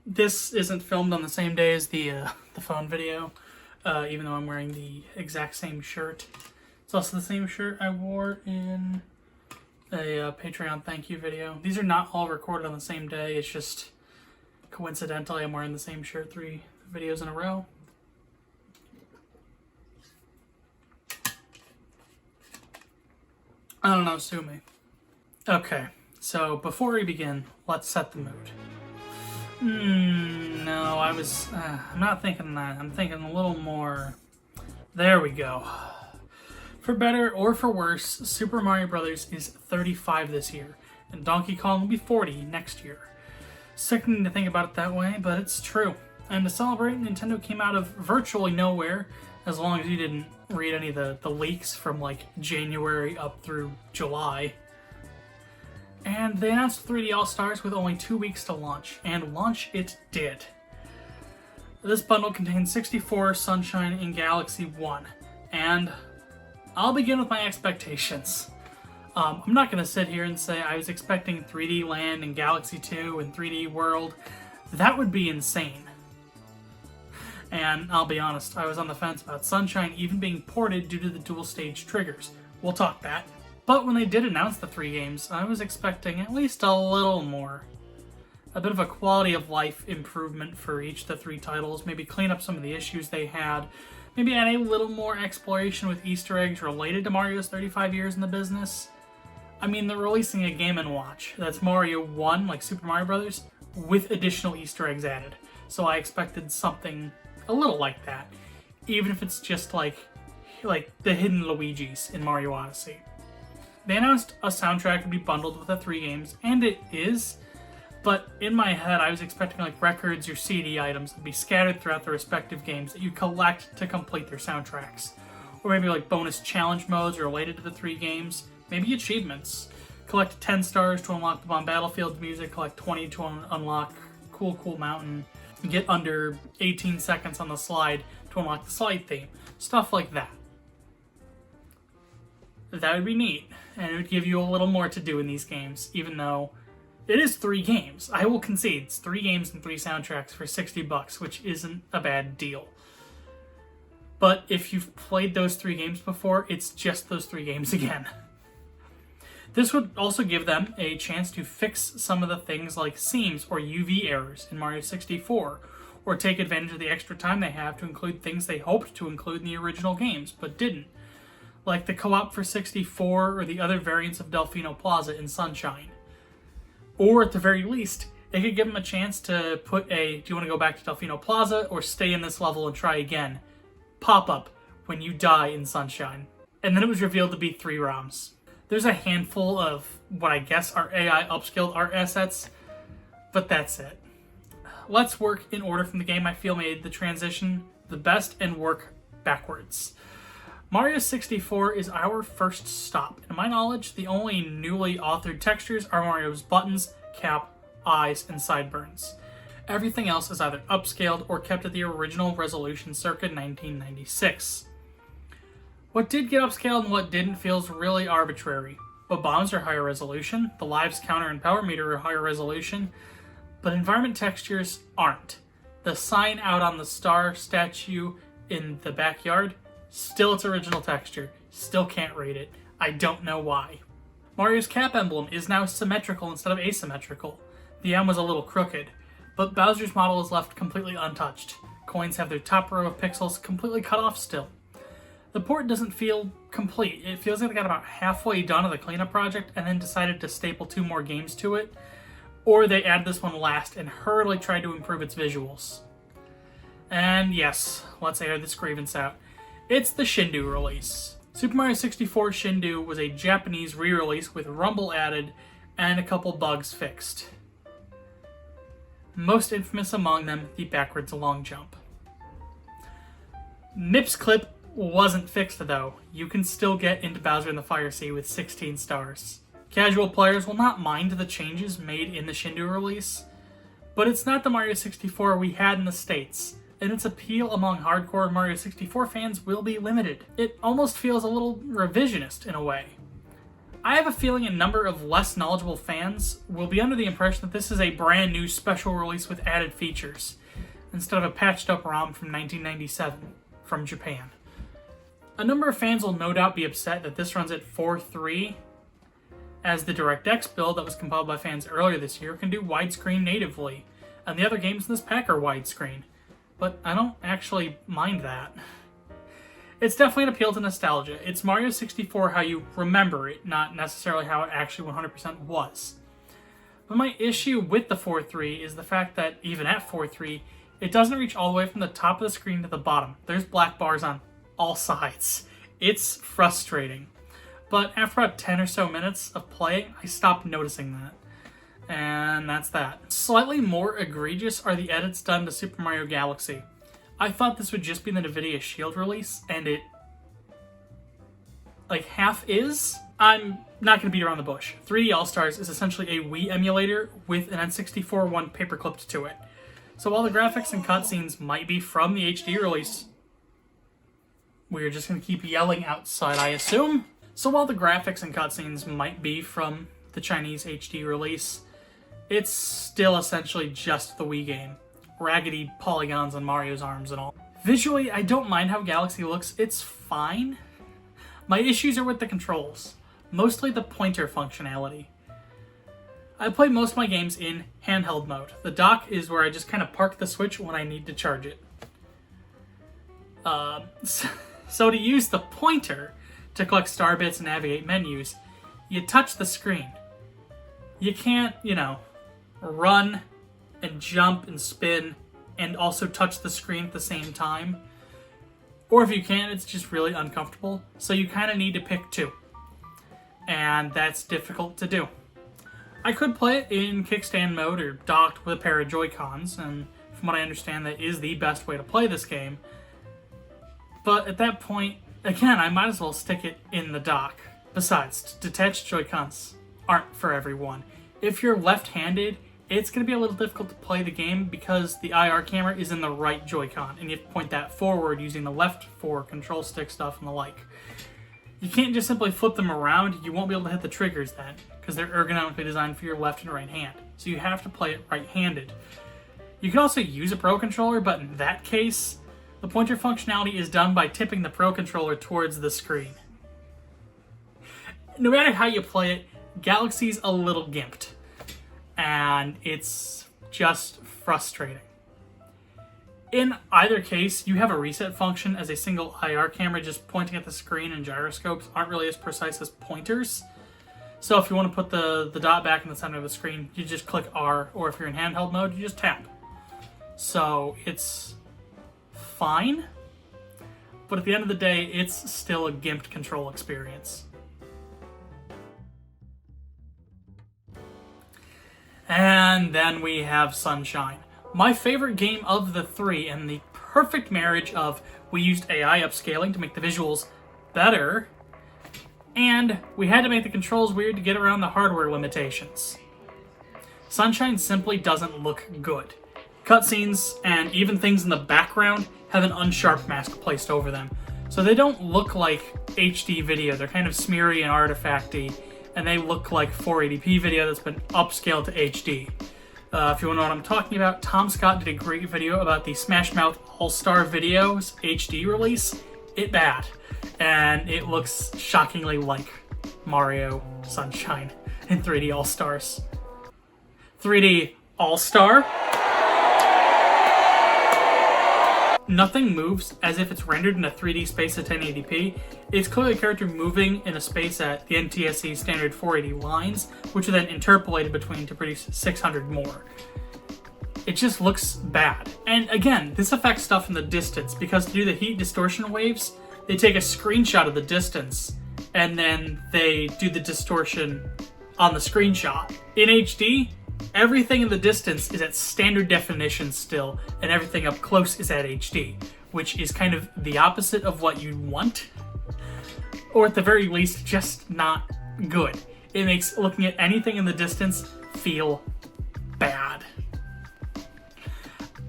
This isn't filmed on the same day as the phone video, even though I'm wearing the exact same shirt. It's also the same shirt I wore in a Patreon thank you video. These are not all recorded on the same day. It's just coincidentally I'm wearing the same shirt 3 videos in a row. I don't know, sue me. Okay, so before we begin, let's set the mood. No, I'm not thinking that. I'm thinking a little more. There we go. For better or for worse, Super Mario Bros. Is 35 this year, and Donkey Kong will be 40 next year. Sickening to think about it that way, but it's true. And to celebrate, Nintendo came out of virtually nowhere, as long as you didn't read any of the leaks from like January up through July. And they announced 3D All-Stars with only 2 weeks to launch, and launch it did. This bundle contains 64, Sunshine, and Galaxy 1, and I'll begin with my expectations. I'm not going to sit here and say I was expecting 3D Land and Galaxy 2 and 3D World. That would be insane. And I'll be honest, I was on the fence about Sunshine even being ported due to the dual stage triggers. We'll talk that. But when they did announce the 3 games, I was expecting at least a little more. A bit of a quality of life improvement for each of the 3 titles, maybe clean up some of the issues they had, maybe add a little more exploration with Easter eggs related to Mario's 35 years in the business. I mean, they're releasing a Game & Watch that's Mario 1, like Super Mario Bros., with additional Easter eggs added. So I expected something a little like that, even if it's just like the hidden Luigis in Mario Odyssey. They announced a soundtrack would be bundled with the 3 games, and it is, but in my head I was expecting like records or CD items to be scattered throughout the respective games that you collect to complete their soundtracks. Or maybe like bonus challenge modes related to the 3 games, maybe achievements. Collect 10 stars to unlock the Bomb Battlefield music, collect 20 to unlock Cool Mountain, get under 18 seconds on the slide to unlock the slide theme. Stuff like that. That would be neat, and it would give you a little more to do in these games, even though it is 3 games. I will concede, it's 3 games and 3 soundtracks for $60, which isn't a bad deal. But if you've played those 3 games before, it's just those 3 games again. This would also give them a chance to fix some of the things like seams or UV errors in Mario 64, or take advantage of the extra time they have to include things they hoped to include in the original games, but didn't. Like the co-op for 64 or the other variants of Delfino Plaza in Sunshine. Or at the very least, it could give them a chance to put a, do you want to go back to Delfino Plaza or stay in this level and try again, pop-up when you die in Sunshine. And then it was revealed to be 3 ROMs. There's a handful of what I guess are AI upscaled art assets, but that's it. Let's work in order from the game I feel made the transition the best and work backwards. Mario 64 is our first stop. To my knowledge, the only newly authored textures are Mario's buttons, cap, eyes, and sideburns. Everything else is either upscaled or kept at the original resolution circa 1996. What did get upscaled and what didn't feels really arbitrary. But bombs are higher resolution, the lives counter and power meter are higher resolution, but environment textures aren't. The sign out on the star statue in the backyard, still its original texture. Still can't read it. I don't know why. Mario's cap emblem is now symmetrical instead of asymmetrical. The M was a little crooked, but Bowser's model is left completely untouched. Coins have their top row of pixels completely cut off still. The port doesn't feel complete. It feels like they got about halfway done of the cleanup project and then decided to staple 2 more games to it, or they added this one last and hurriedly tried to improve its visuals. And yes, let's air this grievance out. It's the Shindu release. Super Mario 64 Shindu was a Japanese re-release with rumble added and a couple bugs fixed. Most infamous among them, the backwards long jump. Mip's clip wasn't fixed though. You can still get into Bowser in the Fire Sea with 16 stars. Casual players will not mind the changes made in the Shindu release, but it's not the Mario 64 we had in the States, and its appeal among hardcore Mario 64 fans will be limited. It almost feels a little revisionist in a way. I have a feeling a number of less knowledgeable fans will be under the impression that this is a brand new special release with added features, instead of a patched up ROM from 1997 from Japan. A number of fans will no doubt be upset that this runs at 4.3, as the DirectX build that was compiled by fans earlier this year can do widescreen natively, and the other games in this pack are widescreen. But I don't actually mind that. It's definitely an appeal to nostalgia. It's Mario 64 how you remember it, not necessarily how it actually 100% was. But my issue with the 4.3 is the fact that even at 4.3, it doesn't reach all the way from the top of the screen to the bottom. There's black bars on all sides. It's frustrating. But after about 10 or so minutes of playing, I stopped noticing that. And that's that. Slightly more egregious are the edits done to Super Mario Galaxy. I thought this would just be the NVIDIA Shield release, and it, like, half is. I'm not going to beat around the bush. 3D All-Stars is essentially a Wii emulator with an N64 one paperclipped to it. So while the graphics and cutscenes might be from the HD release, we're just going to keep yelling outside, I assume. So while the graphics and cutscenes might be from the Chinese HD release, it's still essentially just the Wii game. Raggedy polygons on Mario's arms and all. Visually, I don't mind how Galaxy looks. It's fine. My issues are with the controls, mostly the pointer functionality. I play most of my games in handheld mode. The dock is where I just kind of park the Switch when I need to charge it. So to use the pointer to collect star bits and navigate menus, you touch the screen. You can't, run and jump and spin and also touch the screen at the same time. Or if you can, it's just really uncomfortable. So you kind of need to pick two. And that's difficult to do. I could play it in kickstand mode or docked with a pair of Joy-Cons, and from what I understand, that is the best way to play this game. But at that point, again, I might as well stick it in the dock. Besides, detached Joy-Cons aren't for everyone. If you're left-handed, it's going to be a little difficult to play the game because the IR camera is in the right Joy-Con, and you have to point that forward using the left for control stick stuff and the like. You can't just simply flip them around. You won't be able to hit the triggers then, because they're ergonomically designed for your left and right hand. So you have to play it right-handed. You can also use a Pro Controller, but in that case, the pointer functionality is done by tipping the Pro Controller towards the screen. No matter how you play it, Galaxy's a little gimped. And it's just frustrating. In either case, you have a reset function, as a single IR camera just pointing at the screen, and gyroscopes aren't really as precise as pointers. So if you want to put the dot back in the center of the screen, you just click R, or if you're in handheld mode, you just tap. So it's fine, but at the end of the day, it's still a gimped control experience. And then we have Sunshine. My favorite game of the three, and the perfect marriage of we used AI upscaling to make the visuals better, and we had to make the controls weird to get around the hardware limitations. Sunshine simply doesn't look good. Cutscenes and even things in the background have an unsharp mask placed over them, so they don't look like HD video. They're kind of smeary and artifacty, and they look like 480p video that's been upscaled to HD. If you want to know what I'm talking about, Tom Scott did a great video about the Smash Mouth All-Star Videos HD release. It bad, and it looks shockingly like Mario Sunshine in 3D All-Stars. 3D All-Star? Nothing moves as if it's rendered in a 3D space at 1080p. It's clearly a character moving in a space at the NTSC standard 480 lines, which are then interpolated between to produce 600 more. It just looks bad. And again, this affects stuff in the distance, because to do the heat distortion waves, they take a screenshot of the distance, and then they do the distortion on the screenshot. In HD, everything in the distance is at standard definition still, and everything up close is at HD, which is kind of the opposite of what you'd want, or at the very least, just not good. It makes looking at anything in the distance feel bad.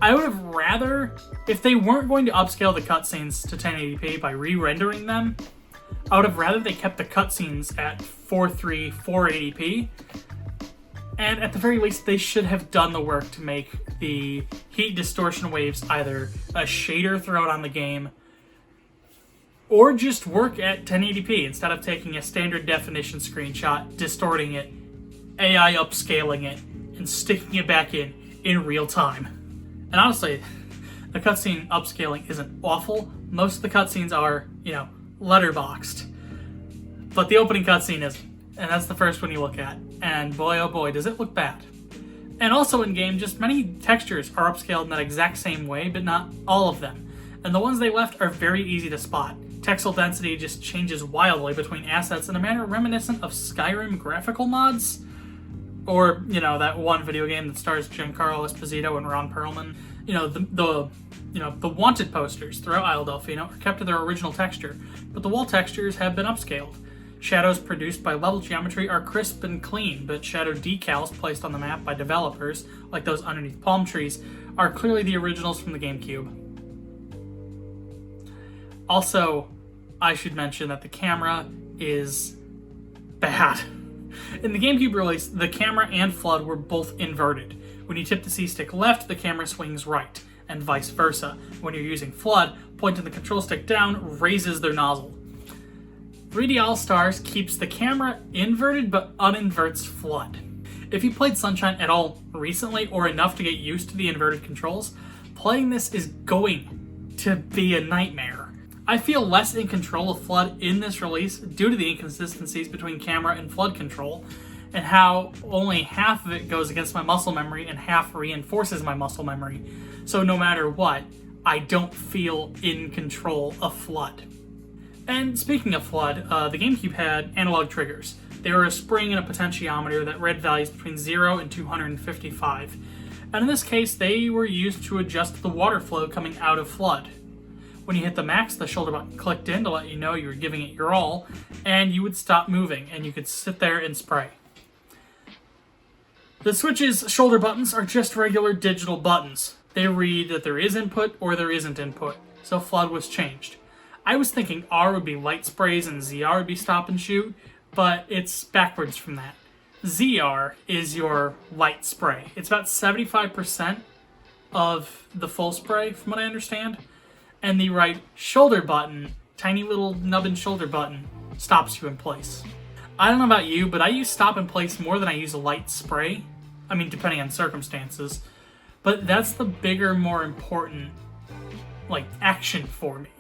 I would have rather, if they weren't going to upscale the cutscenes to 1080p by re-rendering them, I would have rather they kept the cutscenes at 4:3, 480p. And at the very least, they should have done the work to make the heat distortion waves either a shader throughout on the game, or just work at 1080p instead of taking a standard definition screenshot, distorting it, AI upscaling it, and sticking it back in real time. And honestly, the cutscene upscaling isn't awful. Most of the cutscenes are, letterboxed. But the opening cutscene isn't. And that's the first one you look at. And boy, oh boy, does it look bad. And also in-game, just many textures are upscaled in that exact same way, but not all of them. And the ones they left are very easy to spot. Texel density just changes wildly between assets in a manner reminiscent of Skyrim graphical mods. Or, that one video game that stars Giancarlo Esposito and Ron Perlman. The wanted posters throughout Isle Delfino are kept to their original texture, but the wall textures have been upscaled. Shadows produced by level geometry are crisp and clean, but shadow decals placed on the map by developers, like those underneath palm trees, are clearly the originals from the GameCube. Also, I should mention that the camera is bad. In the GameCube release, the camera and FLUDD were both inverted. When you tip the C-stick left, the camera swings right, and vice versa. When you're using FLUDD, pointing the control stick down raises their nozzle. 3D All-Stars keeps the camera inverted but uninverts FLUDD. If you played Sunshine at all recently or enough to get used to the inverted controls, playing this is going to be a nightmare. I feel less in control of FLUDD in this release due to the inconsistencies between camera and FLUDD control, and how only half of it goes against my muscle memory and half reinforces my muscle memory. So no matter what, I don't feel in control of FLUDD. And speaking of FLUDD, the GameCube had analog triggers. They were a spring and a potentiometer that read values between 0 and 255. And in this case, they were used to adjust the water flow coming out of FLUDD. When you hit the max, the shoulder button clicked in to let you know you were giving it your all, and you would stop moving, and you could sit there and spray. The Switch's shoulder buttons are just regular digital buttons. They read that there is input or there isn't input, so FLUDD was changed. I was thinking R would be light sprays and ZR would be stop and shoot, but it's backwards from that. ZR is your light spray. It's about 75% of the full spray, from what I understand. And the right shoulder button, tiny little nubbin shoulder button, stops you in place. I don't know about you, but I use stop in place more than I use a light spray. I mean, depending on circumstances. But that's the bigger, more important, action for me.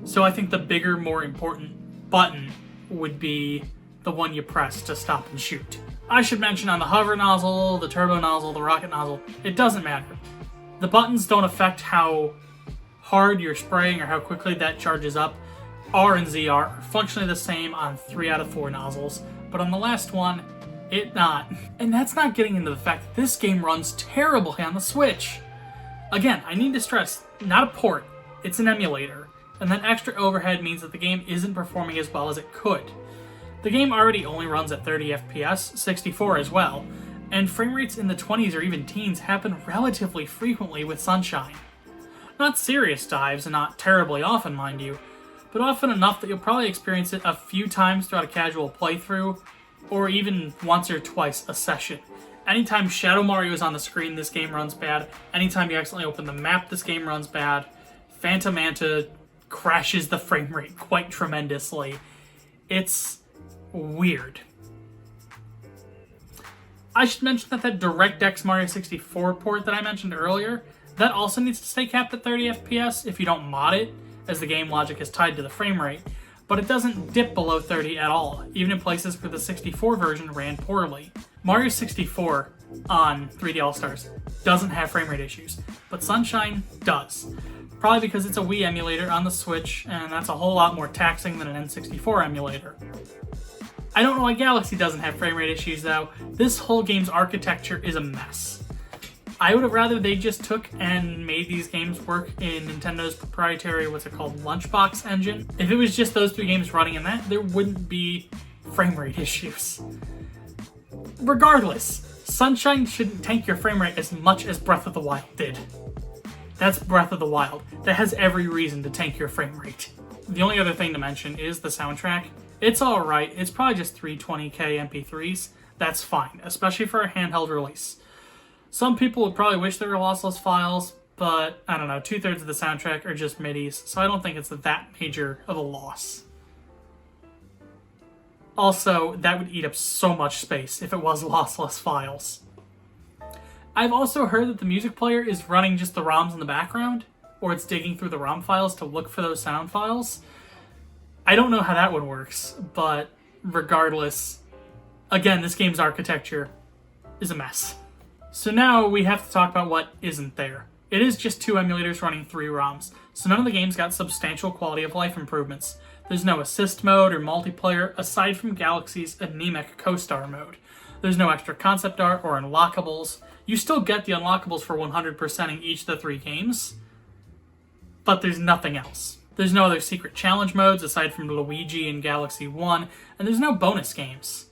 So I think the bigger, more important button would be the one you press to stop and shoot. I should mention on the hover nozzle, the turbo nozzle, the rocket nozzle, it doesn't matter. The buttons don't affect how hard you're spraying or how quickly that charges up. R and ZR are functionally the same on 3 out of 4 nozzles, but on the last one, it not. And that's not getting into the fact that this game runs terribly on the Switch. Again, I need to stress, not a port, it's an emulator. And that extra overhead means that the game isn't performing as well as it could. The game already only runs at 30 FPS, 64 as well, and frame rates in the 20s or even teens happen relatively frequently with Sunshine. Not serious dives, and not terribly often, mind you, but often enough that you'll probably experience it a few times throughout a casual playthrough, or even once or twice a session. Anytime Shadow Mario is on the screen, this game runs bad. Anytime you accidentally open the map, this game runs bad. Phantom Manta crashes the frame rate quite tremendously. It's weird. I should mention that DirectX Mario 64 port that I mentioned earlier, that also needs to stay capped at 30 FPS if you don't mod it, as the game logic is tied to the frame rate, but it doesn't dip below 30 at all, even in places where the 64 version ran poorly. Mario 64 on 3D All-Stars doesn't have frame rate issues, but Sunshine does. Probably because it's a Wii emulator on the Switch, and that's a whole lot more taxing than an N64 emulator. I don't know why Galaxy doesn't have frame rate issues though. This whole game's architecture is a mess. I would have rather they just took and made these games work in Nintendo's proprietary, Lunchbox engine. If it was just those 3 games running in that, there wouldn't be frame rate issues. Regardless, Sunshine shouldn't tank your frame rate as much as Breath of the Wild did. That's Breath of the Wild. That has every reason to tank your frame rate. The only other thing to mention is the soundtrack. It's alright, it's probably just 320k MP3s. That's fine, especially for a handheld release. Some people would probably wish there were lossless files, but I don't know, 2/3 of the soundtrack are just MIDIs, so I don't think it's that major of a loss. Also, that would eat up so much space if it was lossless files. I've also heard that the music player is running just the ROMs in the background, or it's digging through the ROM files to look for those sound files. I don't know how that one works, but regardless, again, this game's architecture is a mess. So now we have to talk about what isn't there. It is just 2 emulators running 3 ROMs, so none of the games got substantial quality of life improvements. There's no assist mode or multiplayer aside from Galaxy's anemic co-star mode. There's no extra concept art or unlockables. You still get the unlockables for 100%ing each of the 3 games, but there's nothing else. There's no other secret challenge modes aside from Luigi and Galaxy 1, and there's no bonus games.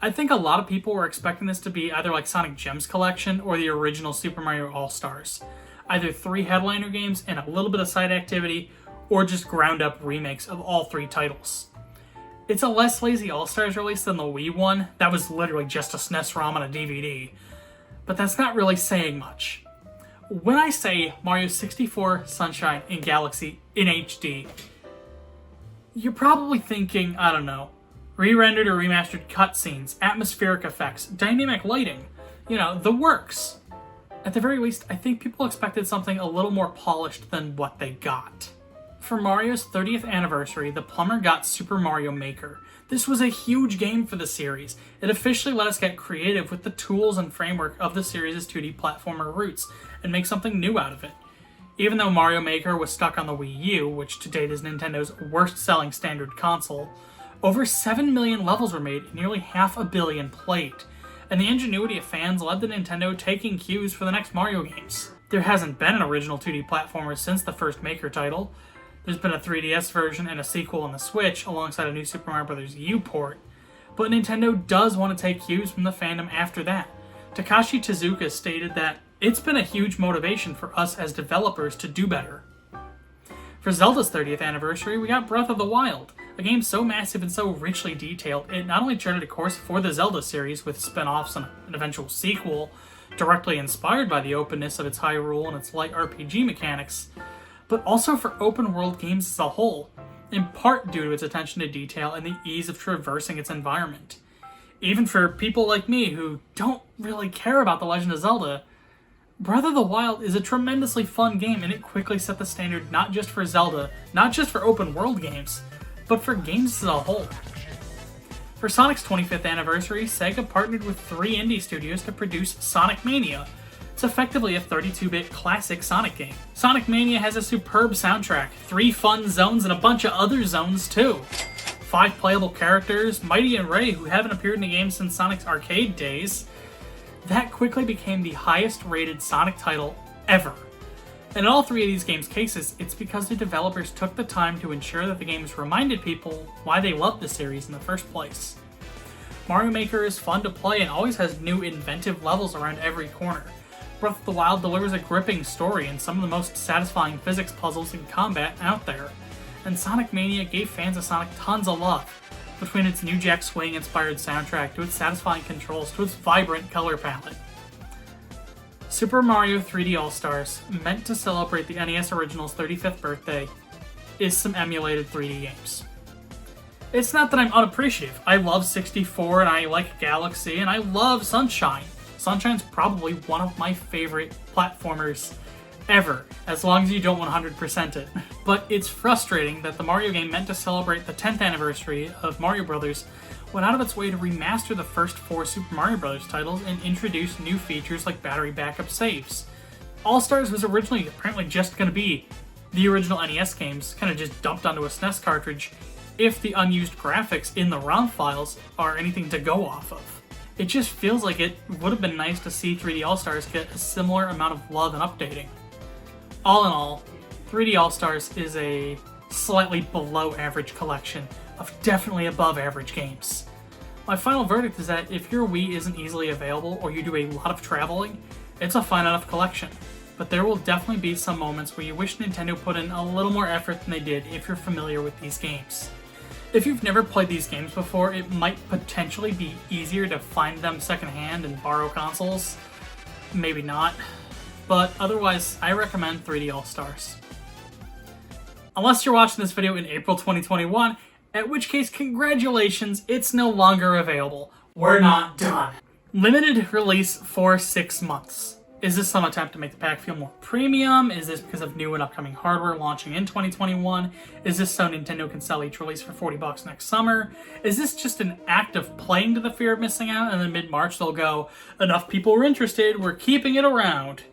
I think a lot of people were expecting this to be either like Sonic Gems Collection or the original Super Mario All-Stars. Either 3 headliner games and a little bit of side activity, or just ground-up remakes of all 3 titles. It's a less lazy All-Stars release than the Wii one. That was literally just a SNES ROM on a DVD. But that's not really saying much. When I say Mario 64, Sunshine, and Galaxy in HD, you're probably thinking, I don't know, re-rendered or remastered cutscenes, atmospheric effects, dynamic lighting, the works. At the very least, I think people expected something a little more polished than what they got. For Mario's 30th anniversary, the plumber got Super Mario Maker. This was a huge game for the series. It officially let us get creative with the tools and framework of the series' 2D platformer roots and make something new out of it. Even though Mario Maker was stuck on the Wii U, which to date is Nintendo's worst-selling standard console, over 7 million levels were made and nearly 500 million played, and the ingenuity of fans led to Nintendo taking cues for the next Mario games. There hasn't been an original 2D platformer since the first Maker title. There's been a 3DS version and a sequel on the Switch alongside a new Super Mario Bros. U port, but Nintendo does want to take cues from the fandom after that. Takashi Tezuka stated that it's been a huge motivation for us as developers to do better. For Zelda's 30th anniversary, we got Breath of the Wild, a game so massive and so richly detailed, it not only charted a course for the Zelda series with spin-offs and an eventual sequel directly inspired by the openness of its Hyrule and its light RPG mechanics, but also for open-world games as a whole, in part due to its attention to detail and the ease of traversing its environment. Even for people like me who don't really care about The Legend of Zelda, Breath of the Wild is a tremendously fun game, and it quickly set the standard not just for Zelda, not just for open-world games, but for games as a whole. For Sonic's 25th anniversary, Sega partnered with 3 indie studios to produce Sonic Mania. It's effectively a 32-bit classic Sonic game. Sonic Mania has a superb soundtrack, 3 fun zones, and a bunch of other zones too. 5 playable characters, Mighty and Ray, who haven't appeared in the game since Sonic's arcade days. That quickly became the highest rated Sonic title ever. And in all 3 of these games' cases, it's because the developers took the time to ensure that the games reminded people why they loved the series in the first place. Mario Maker is fun to play and always has new inventive levels around every corner. Breath of the Wild delivers a gripping story and some of the most satisfying physics puzzles and combat out there. And Sonic Mania gave fans of Sonic tons of love, between its New Jack Swing-inspired soundtrack to its satisfying controls to its vibrant color palette. Super Mario 3D All-Stars, meant to celebrate the NES Original's 35th birthday, is some emulated 3D games. It's not that I'm unappreciative. I love 64 and I like Galaxy and I love Sunshine. Sunshine's probably one of my favorite platformers ever, as long as you don't 100% it. But it's frustrating that the Mario game meant to celebrate the 10th anniversary of Mario Bros. Went out of its way to remaster the first 4 Super Mario Bros. Titles and introduce new features like battery backup saves. All-Stars was originally apparently just going to be the original NES games, kind of just dumped onto a SNES cartridge, if the unused graphics in the ROM files are anything to go off of. It just feels like it would have been nice to see 3D All-Stars get a similar amount of love and updating. All in all, 3D All-Stars is a slightly below average collection of definitely above average games. My final verdict is that if your Wii isn't easily available or you do a lot of traveling, it's a fine enough collection, but there will definitely be some moments where you wish Nintendo put in a little more effort than they did if you're familiar with these games. If you've never played these games before, it might potentially be easier to find them secondhand and borrow consoles. Maybe not. But otherwise, I recommend 3D All-Stars. Unless you're watching this video in April 2021, at which case, congratulations, it's no longer available. We're not done. Limited release for 6 months. Is this some attempt to make the pack feel more premium? Is this because of new and upcoming hardware launching in 2021? Is this so Nintendo can sell each release for $40 next summer? Is this just an act of playing to the fear of missing out, and then mid-March they'll go, enough people were interested, we're keeping it around?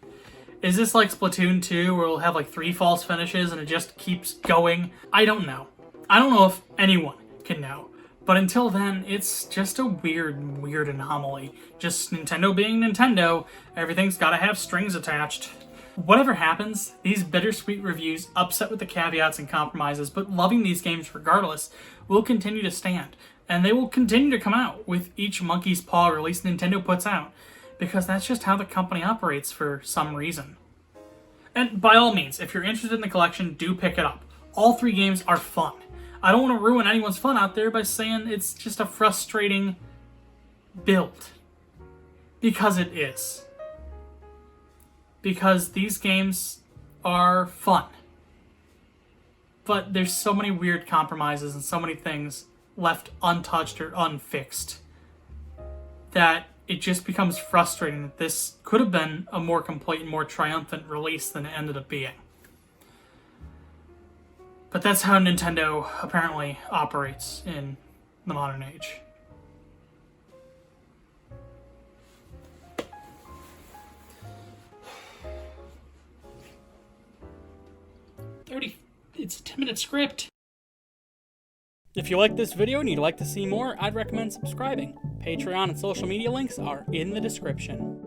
Is this like Splatoon 2, where we'll have like 3 false finishes and it just keeps going? I don't know. I don't know if anyone can know. But until then, it's just a weird anomaly. Just Nintendo being Nintendo, everything's gotta have strings attached. Whatever happens, these bittersweet reviews, upset with the caveats and compromises, but loving these games regardless, will continue to stand. And they will continue to come out with each monkey's paw release Nintendo puts out. Because that's just how the company operates for some reason. And by all means, if you're interested in the collection, do pick it up. All 3 games are fun. I don't want to ruin anyone's fun out there by saying it's just a frustrating build. Because it is. Because these games are fun. But there's so many weird compromises and so many things left untouched or unfixed that it just becomes frustrating that this could have been a more complete and more triumphant release than it ended up being. But that's how Nintendo apparently operates in the modern age. It's a 10-minute script. If you like this video and you'd like to see more, I'd recommend subscribing. Patreon and social media links are in the description.